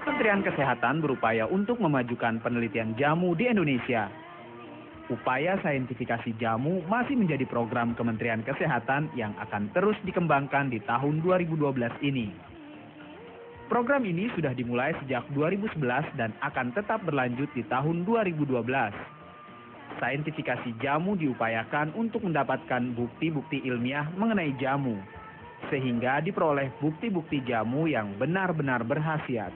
Kementerian Kesehatan berupaya untuk memajukan penelitian jamu di Indonesia. Upaya saintifikasi jamu masih menjadi program Kementerian Kesehatan yang akan terus dikembangkan di tahun 2012 ini. Program ini sudah dimulai sejak 2011 dan akan tetap berlanjut di tahun 2012. Saintifikasi jamu diupayakan untuk mendapatkan bukti-bukti ilmiah mengenai jamu, sehingga diperoleh bukti-bukti jamu yang benar-benar berkhasiat.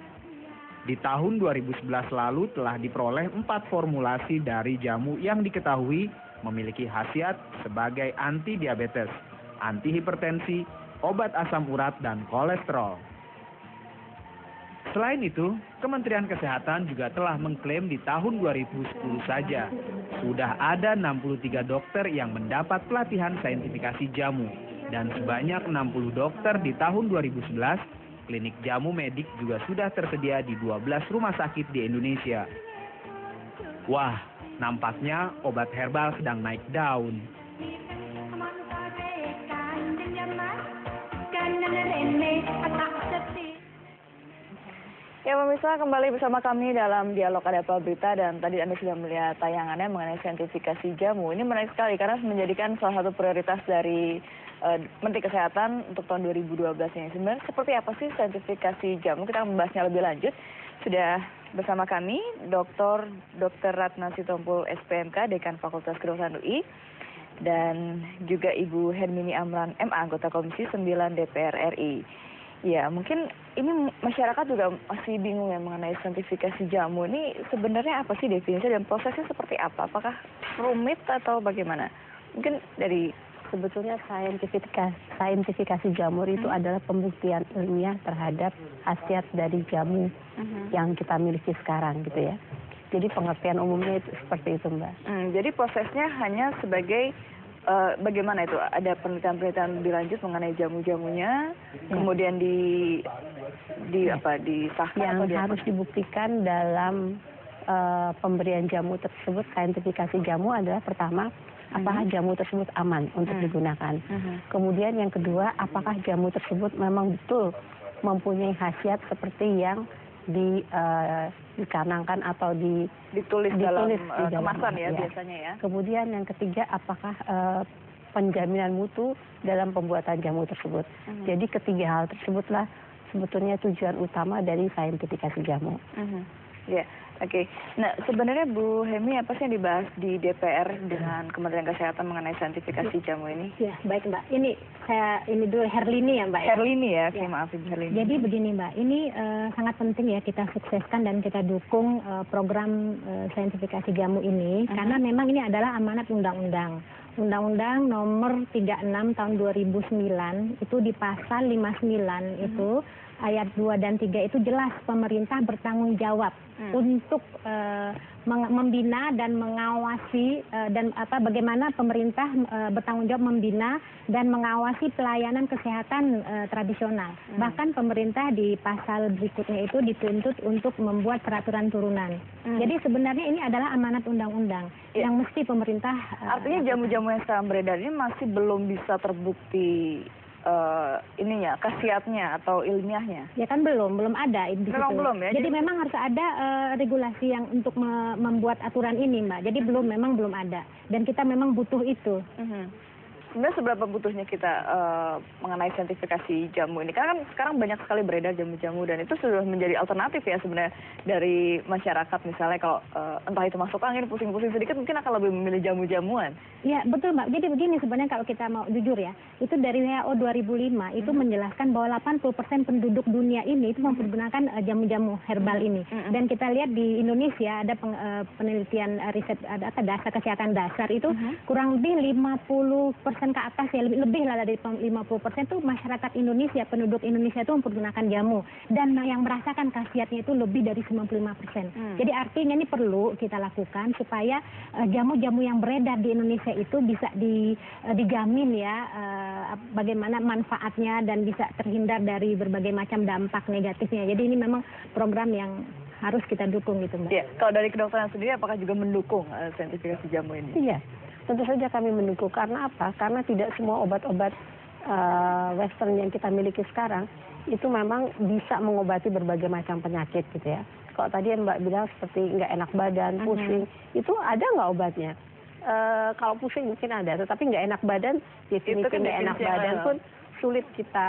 Di tahun 2011 lalu telah diperoleh 4 formulasi dari jamu yang diketahui memiliki khasiat sebagai anti diabetes, anti hipertensi, obat asam urat, dan kolesterol. Selain itu, Kementerian Kesehatan juga telah mengklaim di tahun 2010 saja sudah ada 63 dokter yang mendapat pelatihan saintifikasi jamu, dan sebanyak 60 dokter di tahun 2011 klinik jamu medik juga sudah tersedia di 12 rumah sakit di Indonesia. Wah, nampaknya obat herbal sedang naik daun. Ya pemirsa, kembali bersama kami dalam Dialog Ada Apa Berita, dan tadi Anda sudah melihat tayangannya mengenai saintifikasi jamu. Ini menarik sekali karena menjadikan salah satu prioritas dari Menteri Kesehatan untuk tahun 2012 ini. Sebenarnya seperti apa sih saintifikasi jamu? Kita akan membahasnya lebih lanjut. Sudah bersama kami Dr. Ratna Sitompul SPMK, Dekan Fakultas Kedokteran UI, dan juga Ibu Hermini Amran MA, anggota Komisi 9 DPR RI. Ya, mungkin ini masyarakat juga masih bingung ya mengenai saintifikasi jamu. Ini sebenarnya apa sih definisinya dan prosesnya seperti apa? Apakah rumit atau bagaimana? Mungkin dari... Sebetulnya saintifikasi jamur itu adalah pembuktian ilmiah terhadap khasiat dari jamu yang kita miliki sekarang gitu ya. Jadi pengertian umumnya itu seperti itu, Mbak. Jadi prosesnya hanya sebagai bagaimana itu? Ada penelitian-penelitian lebih lanjut mengenai jamu-jamunya, kemudian disahkan yang harus dibuktikan dalam pemberian jamu tersebut. Saintifikasi jamu adalah pertama, apakah jamu tersebut aman untuk digunakan. Kemudian yang kedua, apakah jamu tersebut memang betul mempunyai khasiat seperti yang dicanangkan atau ditulis dalam kemasan ya, biasanya ya. Kemudian yang ketiga, apakah penjaminan mutu dalam pembuatan jamu tersebut. Jadi ketiga hal tersebutlah sebetulnya tujuan utama dari saintifikasi jamu. Ya, oke. Nah, sebenarnya Bu Hemi, apa sih yang dibahas di DPR dengan Kementerian Kesehatan mengenai saintifikasi jamu ini? Ya, baik Mbak. Ini dulu Herlini ya Mbak. Herlini ya, maaf Ibu Herlini. Jadi begini Mbak, ini sangat penting ya kita sukseskan dan kita dukung program saintifikasi jamu ini, karena memang ini adalah amanat undang-undang. Undang-Undang nomor 36 tahun 2009 itu di pasal 59 itu ayat 2 dan 3 itu jelas pemerintah bertanggung jawab untuk membina dan mengawasi bagaimana pemerintah bertanggung jawab membina dan mengawasi pelayanan kesehatan tradisional. Bahkan pemerintah di pasal berikutnya itu dituntut untuk membuat peraturan turunan. Jadi sebenarnya ini adalah amanat undang-undang yang mesti pemerintah. Artinya jamu-jamu yang sekarang beredar ini masih belum bisa terbukti khasiatnya atau ilmiahnya? Ya kan belum ada. Memang belum ya? Jadi memang harus ada regulasi yang untuk membuat aturan ini Mbak. Jadi memang belum ada. Dan kita memang butuh itu. Sebenarnya seberapa butuhnya kita mengenai saintifikasi jamu ini? Karena kan sekarang banyak sekali beredar jamu-jamu dan itu sudah menjadi alternatif ya sebenarnya dari masyarakat. Misalnya kalau entah itu masuk angin, pusing-pusing sedikit, mungkin akan lebih memilih jamu-jamuan. Ya betul Mbak. Jadi begini sebenarnya kalau kita mau jujur ya, itu dari WHO 2005 itu menjelaskan bahwa 80% penduduk dunia ini itu menggunakan jamu-jamu herbal ini. Dan kita lihat di Indonesia ada penelitian riset dasar kesehatan dasar itu kurang lebih 50% ke atas ya, lebih lah dari 50% itu masyarakat Indonesia, penduduk Indonesia itu mempergunakan jamu, dan yang merasakan khasiatnya itu lebih dari 95%. Jadi artinya ini perlu kita lakukan supaya jamu-jamu yang beredar di Indonesia itu bisa dijamin ya bagaimana manfaatnya dan bisa terhindar dari berbagai macam dampak negatifnya. Jadi ini memang program yang harus kita dukung gitu Mbak. Ya, kalau dari kedokteran sendiri apakah juga mendukung saintifikasi jamu ini? Iya. Tentu saja kami mendukung. Karena apa? Karena tidak semua obat-obat Western yang kita miliki sekarang itu memang bisa mengobati berbagai macam penyakit gitu ya. Kalau tadi yang Mbak bilang seperti nggak enak badan, pusing, itu ada nggak obatnya? Kalau pusing mungkin ada, tetapi nggak enak badan, definisi nggak enak badan pun sulit kita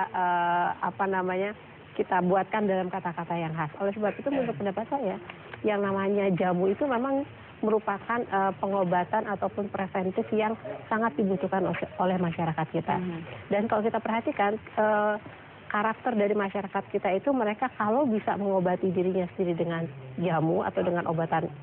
kita buatkan dalam kata-kata yang khas. Oleh sebab itu menurut pendapat saya, yang namanya jamu itu memang merupakan pengobatan ataupun preventif yang sangat dibutuhkan oleh masyarakat kita. Dan kalau kita perhatikan, karakter dari masyarakat kita itu mereka kalau bisa mengobati dirinya sendiri dengan jamu atau dengan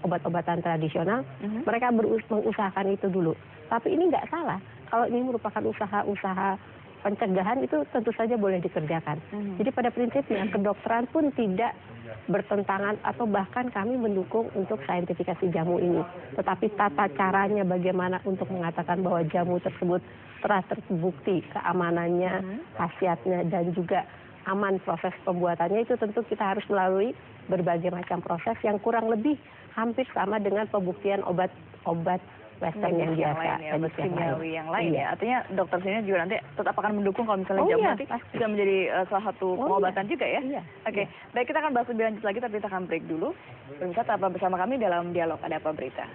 obat-obatan tradisional, mereka mengusahakan itu dulu. Tapi ini nggak salah. Kalau ini merupakan usaha-usaha pencegahan itu tentu saja boleh dikerjakan. Jadi pada prinsipnya kedokteran pun tidak bertentangan atau bahkan kami mendukung untuk saintifikasi jamu ini. Tetapi tata caranya bagaimana untuk mengatakan bahwa jamu tersebut telah terbukti keamanannya, khasiatnya dan juga aman proses pembuatannya, itu tentu kita harus melalui berbagai macam proses yang kurang lebih hampir sama dengan pembuktian obat-obat Western yang biasa, obat kimiawi yang lain ya. Artinya dokter sini juga nanti tetap akan mendukung kalau misalnya jamu nanti bisa menjadi salah satu pengobatan juga ya. Oke, baik, kita akan bahas lebih lanjut lagi tapi kita akan break dulu. Pemirsa tetap bersama kami dalam Dialog Ada Apa Berita.